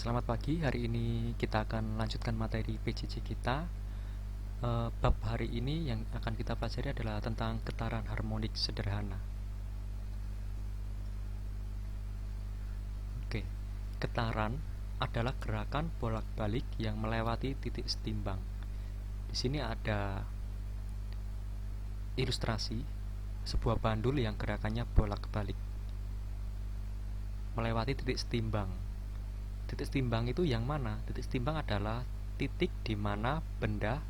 Selamat pagi, hari ini kita akan lanjutkan materi PJJ kita. Bab hari ini yang akan kita pelajari adalah tentang getaran harmonik sederhana. Oke, getaran adalah gerakan bolak-balik yang melewati titik setimbang. Di sini ada ilustrasi sebuah bandul yang gerakannya bolak-balik melewati titik setimbang. Titik setimbang itu yang mana? Titik setimbang adalah titik di mana benda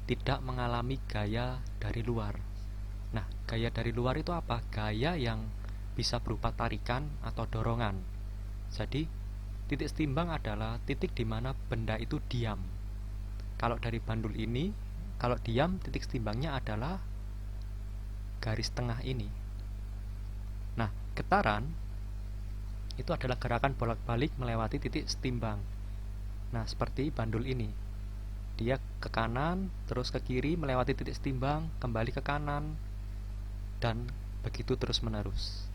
tidak mengalami gaya dari luar. Nah, gaya dari luar itu apa? Gaya yang bisa berupa tarikan atau dorongan. Jadi, titik setimbang adalah titik di mana benda itu diam. Kalau dari bandul ini, kalau diam, titik setimbangnya adalah garis tengah ini. Nah, getaran itu adalah gerakan bolak-balik melewati titik setimbang. Nah, seperti bandul ini. Dia ke kanan, terus ke kiri melewati titik setimbang, kembali ke kanan, dan begitu terus-menerus.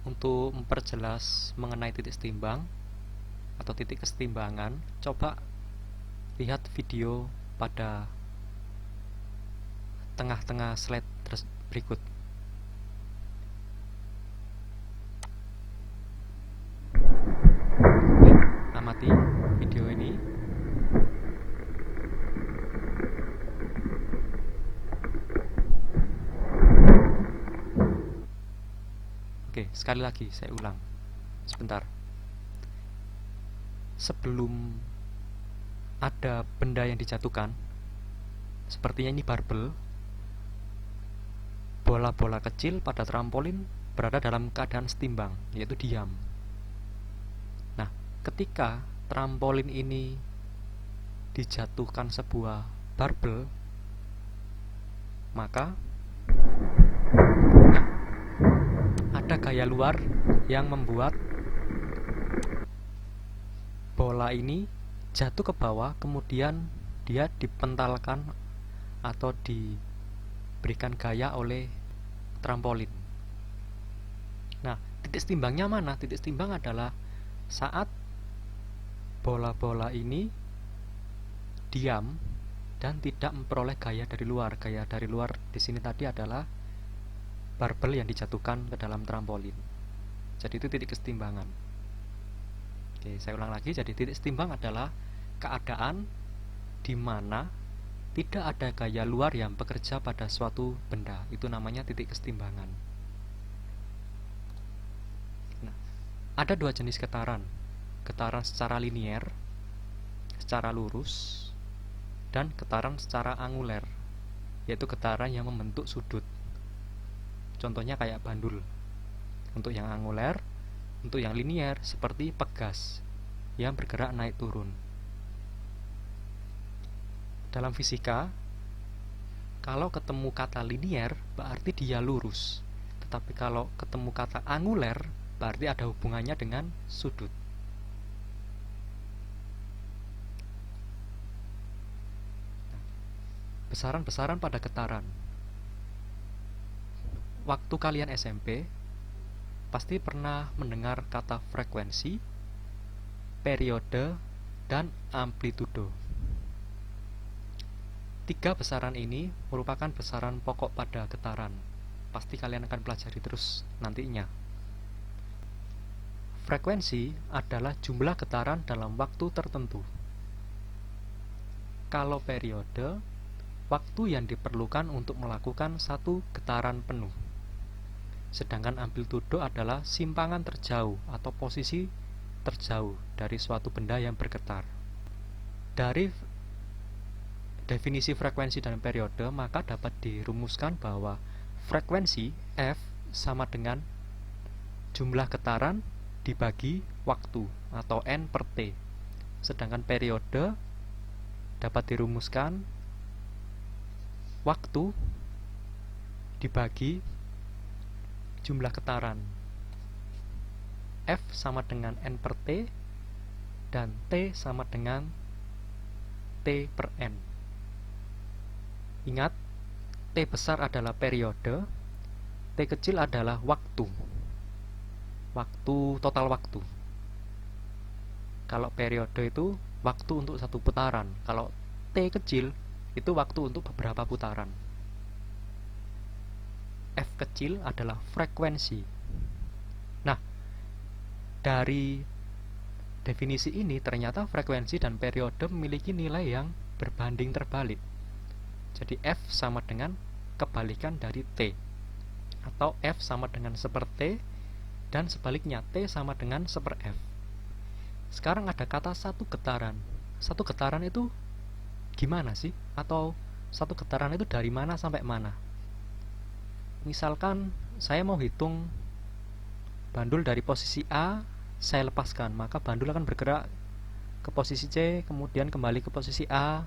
Untuk memperjelas mengenai titik setimbang atau titik kesetimbangan, coba lihat video pada tengah-tengah slide berikut. Oke, amati video ini. Oke, sekali lagi saya ulang. Sebentar. Sebelum ada benda yang dijatuhkan, sepertinya ini barbel, bola-bola kecil pada trampolin berada dalam keadaan setimbang, yaitu diam. Nah, ketika trampolin ini dijatuhkan sebuah barbel, maka ada gaya luar yang membuat bola ini jatuh ke bawah, kemudian dia dipentalkan atau diberikan gaya oleh trampolin. Nah, titik setimbangnya mana? Titik setimbang adalah saat bola-bola ini diam dan tidak memperoleh gaya dari luar. Gaya dari luar di sini tadi adalah barbel yang dijatuhkan ke dalam trampolin. Jadi itu titik kesetimbangan. Oke, saya ulang lagi. Jadi titik setimbang adalah keadaan di mana tidak ada gaya luar yang bekerja pada suatu benda. Itu namanya titik kesetimbangan. Nah, ada dua jenis getaran. Getaran secara linier, secara lurus, dan getaran secara anguler, yaitu getaran yang membentuk sudut. Contohnya kayak bandul. Untuk yang anguler, untuk yang linier seperti pegas yang bergerak naik turun. Dalam fisika, kalau ketemu kata linier berarti dia lurus, tetapi kalau ketemu kata anguler berarti ada hubungannya dengan sudut. Besaran-besaran pada getaran. Waktu kalian SMP pasti pernah mendengar kata frekuensi, periode, dan amplitudo. Tiga besaran ini merupakan besaran pokok pada getaran. Pasti kalian akan pelajari terus nantinya. Frekuensi adalah jumlah getaran dalam waktu tertentu. Kalau periode, waktu yang diperlukan untuk melakukan satu getaran penuh. Sedangkan amplitudo adalah simpangan terjauh atau posisi terjauh dari suatu benda yang bergetar. Dari definisi frekuensi dan periode, maka dapat dirumuskan bahwa frekuensi F sama dengan jumlah getaran dibagi waktu atau N per T. Sedangkan periode dapat dirumuskan waktu dibagi jumlah getaran. F sama dengan N per T dan T sama dengan T per N. Ingat, T besar adalah periode, T kecil adalah waktu. Total waktu. Kalau periode itu waktu untuk satu putaran. Kalau T kecil itu waktu untuk beberapa putaran. F kecil adalah frekuensi. Nah, dari definisi ini ternyata frekuensi dan periode memiliki nilai yang berbanding terbalik. Jadi F sama dengan kebalikan dari T, atau F sama dengan seper T, dan sebaliknya T sama dengan seper F. Sekarang ada kata satu getaran. Satu getaran itu gimana sih? Atau satu getaran itu dari mana sampai mana? Misalkan saya mau hitung bandul dari posisi A, saya lepaskan, maka bandul akan bergerak ke posisi C, kemudian kembali ke posisi A,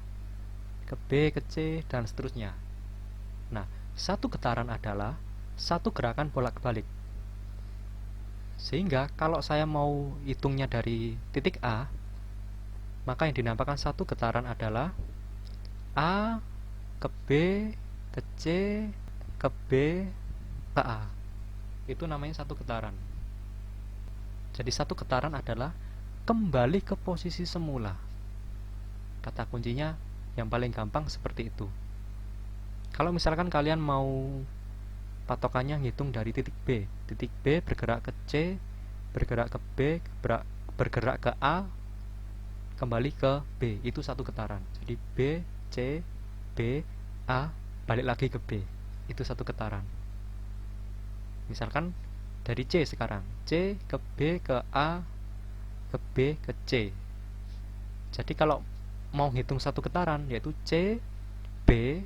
ke B, ke C, dan seterusnya. Nah, satu getaran adalah satu gerakan bolak-balik. Sehingga kalau saya mau hitungnya dari titik A, maka yang dinamakan satu getaran adalah A ke B, ke C, ke B, ke A. Itu namanya satu getaran. Jadi satu getaran adalah kembali ke posisi semula. Kata kuncinya yang paling gampang seperti itu. Kalau misalkan kalian mau patokannya ngitung dari titik B bergerak ke C, bergerak ke B, bergerak ke A, kembali ke B, itu satu getaran. Jadi B, C, B, A, balik lagi ke B, itu satu getaran. Misalkan dari C sekarang, C ke B ke A, ke B ke C. Jadi kalau mau hitung satu getaran, yaitu C, B,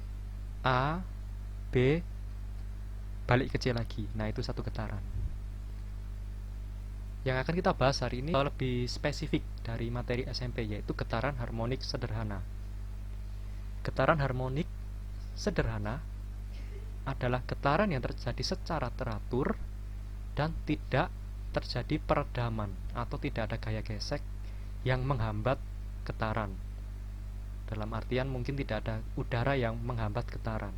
A, B, balik ke C lagi. Nah, itu satu getaran. Yang akan kita bahas hari ini lebih spesifik dari materi SMP, yaitu getaran harmonik sederhana. Getaran harmonik sederhana adalah getaran yang terjadi secara teratur dan tidak terjadi peredaman atau tidak ada gaya gesek yang menghambat getaran. Dalam artian mungkin tidak ada udara yang menghambat getaran.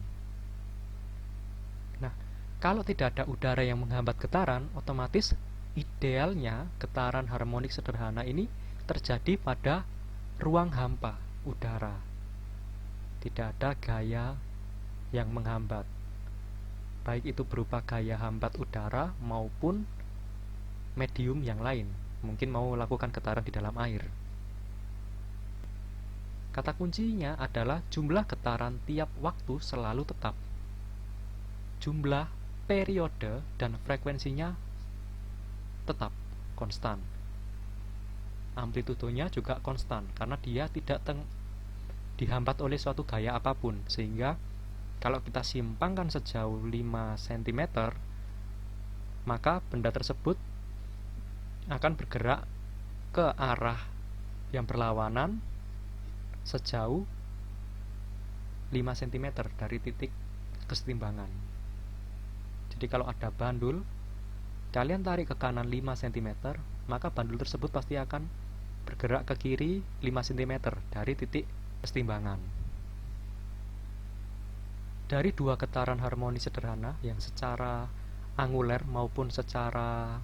Nah, kalau tidak ada udara yang menghambat getaran, otomatis idealnya getaran harmonik sederhana ini terjadi pada ruang hampa udara. Tidak ada gaya yang menghambat, baik itu berupa gaya hambat udara maupun medium yang lain. Mungkin mau lakukan getaran di dalam air. Kata kuncinya adalah jumlah getaran tiap waktu selalu tetap. Jumlah periode dan frekuensinya tetap konstan. Amplitudenya juga konstan karena dia tidak dihambat oleh suatu gaya apapun, sehingga kalau kita simpangkan sejauh 5 cm, maka benda tersebut akan bergerak ke arah yang berlawanan sejauh 5 cm dari titik kesetimbangan. Jadi kalau ada bandul, kalian tarik ke kanan 5 cm, maka bandul tersebut pasti akan bergerak ke kiri 5 cm dari titik kesetimbangan. Dari dua getaran harmonis sederhana yang secara anguler maupun secara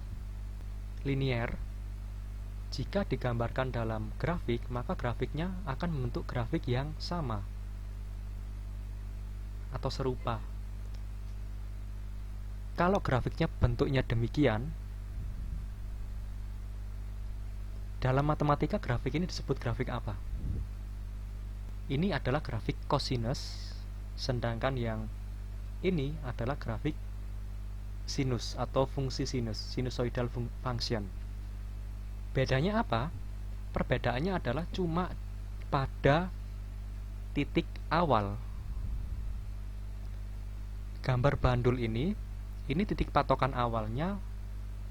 linier, jika digambarkan dalam grafik, maka grafiknya akan membentuk grafik yang sama atau serupa. Kalau grafiknya bentuknya demikian, dalam matematika grafik ini disebut grafik apa? Ini adalah grafik kosinus, sedangkan yang ini adalah grafik sinus atau fungsi sinus, sinusoidal function. Bedanya apa? Perbedaannya adalah cuma pada titik awal. Gambar bandul ini titik patokan awalnya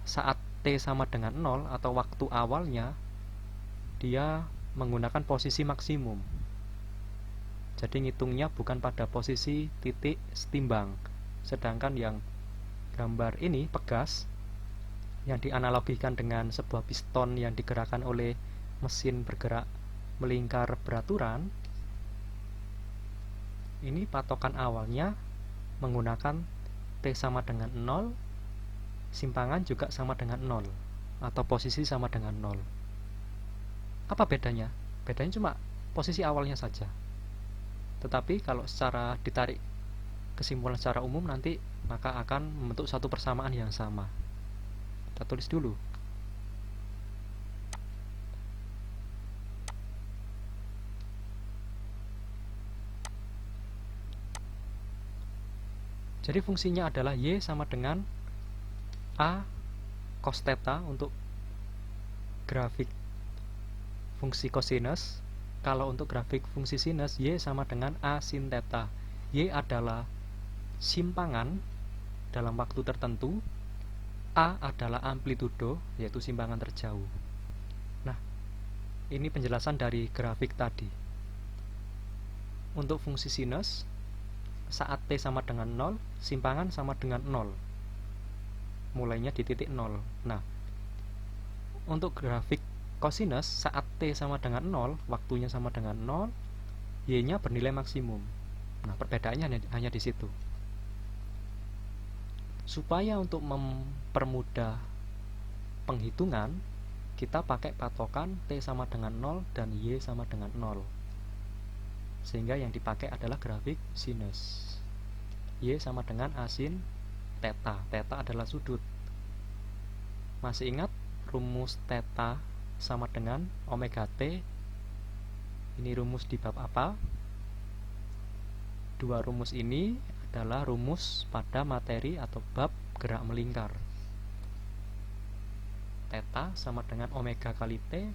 saat T sama dengan 0 atau waktu awalnya dia menggunakan posisi maksimum. Jadi ngitungnya bukan pada posisi titik setimbang. Sedangkan yang gambar ini pegas yang dianalogikan dengan sebuah piston yang digerakkan oleh mesin bergerak melingkar beraturan. Ini patokan awalnya menggunakan T sama dengan 0, simpangan juga sama dengan 0 atau posisi sama dengan 0. Apa bedanya? Bedanya cuma posisi awalnya saja. Tetapi kalau secara ditarik kesimpulan secara umum nanti, maka akan membentuk satu persamaan yang sama. Kita tulis dulu. Jadi fungsinya adalah Y sama dengan A cos theta untuk grafik fungsi cosinus. Kalau untuk grafik fungsi sinus, Y sama dengan A sin theta. Y adalah simpangan dalam waktu tertentu, A adalah amplitudo, yaitu simpangan terjauh. Nah, ini penjelasan dari grafik tadi. Untuk fungsi sinus, saat T sama dengan 0, simpangan sama dengan 0. Mulainya di titik 0. Nah, untuk grafik cosinus, saat T sama dengan 0, waktunya sama dengan 0, Y-nya bernilai maksimum. Nah, perbedaannya hanya di situ. Supaya untuk mempermudah penghitungan, kita pakai patokan T sama dengan 0 dan Y sama dengan 0. Sehingga yang dipakai adalah grafik sinus. Y sama dengan A sin theta. Theta adalah sudut. Masih ingat rumus theta sama dengan omega T? Ini rumus di bab apa? Dua rumus ini adalah rumus pada materi atau bab gerak melingkar. Theta sama dengan omega kali T.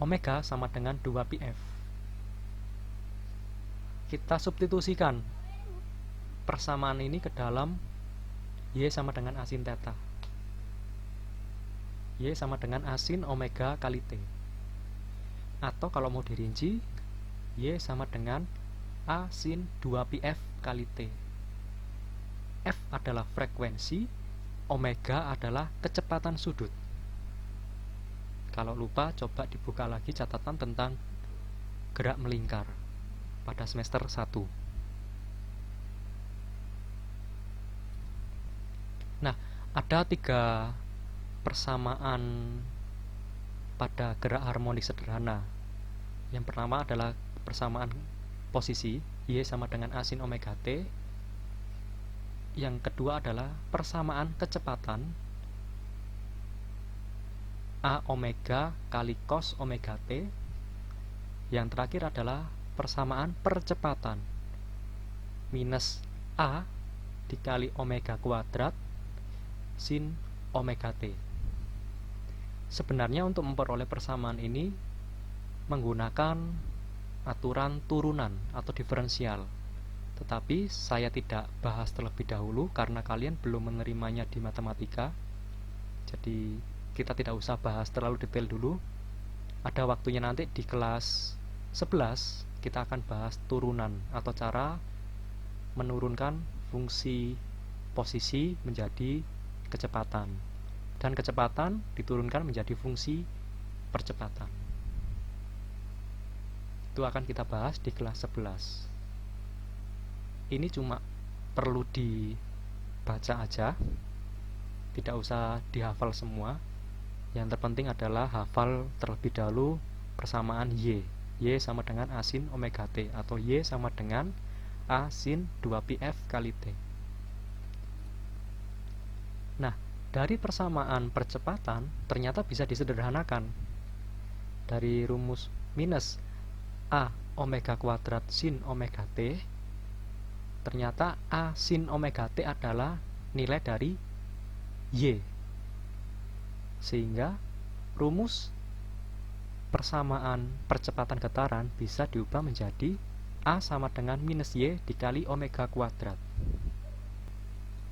Omega sama dengan 2πf. Kita substitusikan persamaan ini ke dalam Y sama dengan A sin theta. Y sama dengan A sin omega kali T. Atau kalau mau dirinci, Y sama dengan A sin 2πf kali T. F adalah frekuensi, omega adalah kecepatan sudut. Kalau lupa, coba dibuka lagi catatan tentang gerak melingkar pada semester 1. Nah, ada 3 persamaan pada gerak harmonik sederhana. Yang pertama adalah persamaan posisi, Y sama dengan A sin omega T. Yang kedua adalah persamaan kecepatan, A omega kali cos omega T. Yang terakhir adalah persamaan percepatan, minus A dikali omega kuadrat sin omega T. Sebenarnya untuk memperoleh persamaan ini menggunakan aturan turunan atau diferensial, tetapi saya tidak bahas terlebih dahulu karena kalian belum menerimanya di matematika. Jadi kita tidak usah bahas terlalu detail dulu. Ada waktunya nanti di kelas 11 kita akan bahas turunan atau cara menurunkan fungsi posisi menjadi kecepatan, dan kecepatan diturunkan menjadi fungsi percepatan. Itu akan kita bahas di kelas 11. Ini cuma perlu dibaca aja, tidak usah dihafal semua. Yang terpenting adalah hafal terlebih dahulu persamaan Y. Y sama dengan A sin omega T, atau Y sama dengan A sin 2πf kali T. Nah, dari persamaan percepatan ternyata bisa disederhanakan. Dari rumus minus A omega kuadrat sin omega T, ternyata A sin omega T adalah nilai dari Y. Sehingga rumus persamaan percepatan getaran bisa diubah menjadi A sama dengan minus Y dikali omega kuadrat.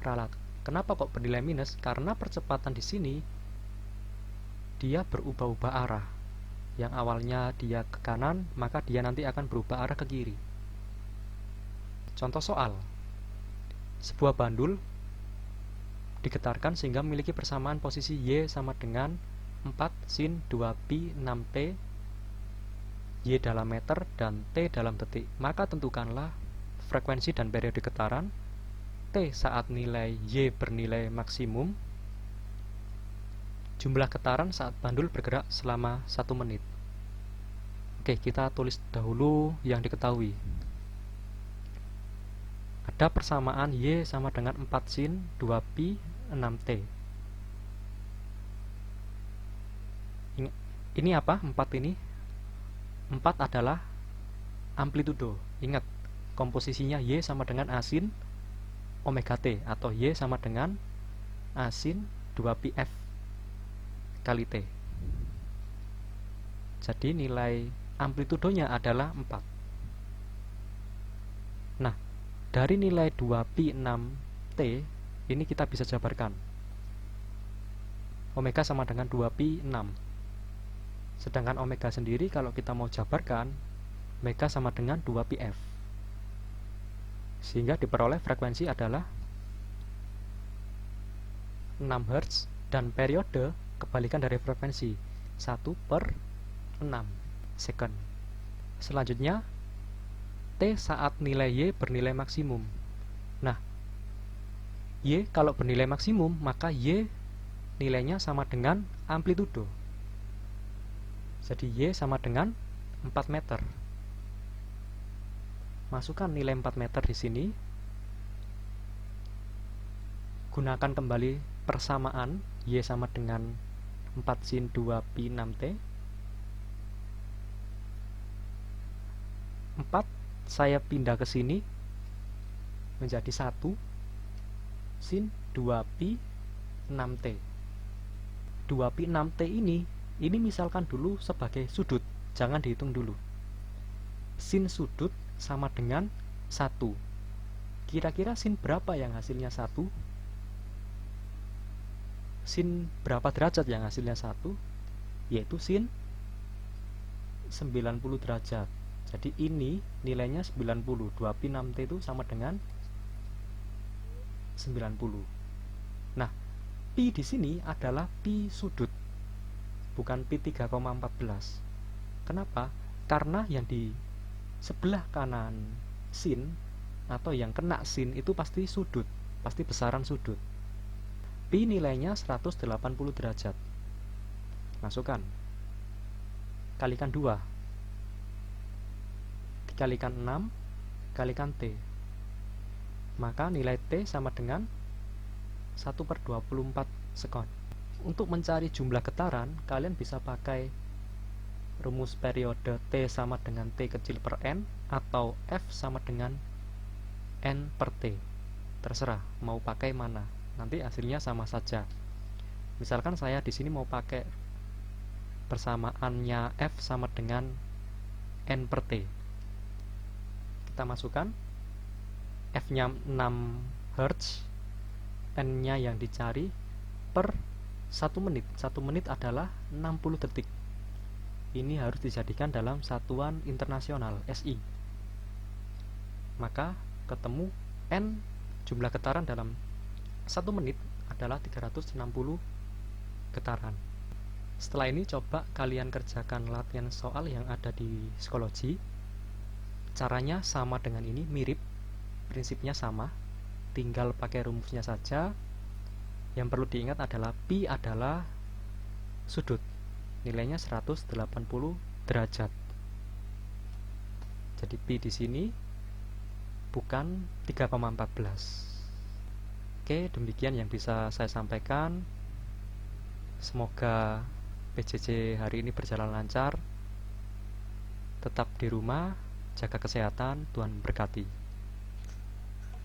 Ralat. Kenapa kok bernilai minus? Karena percepatan di sini dia berubah-ubah arah. Yang awalnya dia ke kanan, maka dia nanti akan berubah arah ke kiri. Contoh soal. Sebuah bandul digetarkan sehingga memiliki persamaan posisi Y sama dengan 4 sin 2pi 6t Y dalam meter dan T dalam detik. Maka tentukanlah frekuensi dan periode getaran T saat nilai Y bernilai maksimum jumlah getaran saat bandul bergerak selama 1 menit. Oke, kita tulis dahulu yang diketahui. Ada persamaan Y sama dengan 4 sin 2pi 6T. Ini apa? 4 ini? 4 adalah amplitudo. Ingat, komposisinya Y sama dengan A sin omega T, atau Y sama dengan A sin 2pi F kali T. Jadi nilai amplitudonya adalah 4. Nah, dari nilai 2pi 6T ini kita bisa jabarkan. Omega sama dengan 2pi 6. Sedangkan omega sendiri kalau kita mau jabarkan, omega sama dengan 2pi F. Sehingga diperoleh frekuensi adalah 6 Hz dan periode kebalikan dari frekuensi 1/6 second. Selanjutnya, T saat nilai Y bernilai maksimum. Nah, Y kalau bernilai maksimum, maka Y nilainya sama dengan amplitudo. Jadi Y sama dengan 4 meter. Masukkan nilai 4 meter di sini. Gunakan kembali persamaan Y sama dengan 4 sin 2pi 6T. 4 saya pindah ke sini menjadi 1 sin 2pi 6T. 2pi 6T ini misalkan dulu sebagai sudut, jangan dihitung dulu. Sin sudut sama dengan 1. Kira-kira sin berapa yang hasilnya 1? Sin berapa derajat yang hasilnya 1? Yaitu sin 90 derajat. Jadi ini nilainya 90. 2pi 6T itu sama dengan 90. Nah, pi di sini adalah pi sudut, bukan pi 3,14. Kenapa? Karena yang di sebelah kanan sin atau yang kena sin itu pasti sudut, pasti besaran sudut. Pi nilainya 180 derajat. Masukkan. Kalikan 2. Dikalikan 6, kalikan T. Maka nilai T sama dengan 1/24 sekon. Untuk mencari jumlah getaran, kalian bisa pakai rumus periode T sama dengan T kecil per N atau F sama dengan N per T. Terserah mau pakai mana, nanti hasilnya sama saja. Misalkan saya di sini mau pakai persamaannya F sama dengan N per T. Kita masukkan F-nya 6 Hz, N-nya yang dicari per 1 menit. 1 menit adalah 60 detik. Ini harus dijadikan dalam satuan internasional, SI. Maka ketemu N jumlah getaran dalam 1 menit adalah 360 getaran. Setelah ini coba kalian kerjakan latihan soal yang ada di psikologi. Caranya sama dengan ini, mirip, prinsipnya sama, tinggal pakai rumusnya saja. Yang perlu diingat adalah pi adalah sudut, nilainya 180 derajat. Jadi pi di sini bukan 3,14. Oke, demikian yang bisa saya sampaikan. Semoga PJJ hari ini berjalan lancar. Tetap di rumah, jaga kesehatan, Tuhan berkati.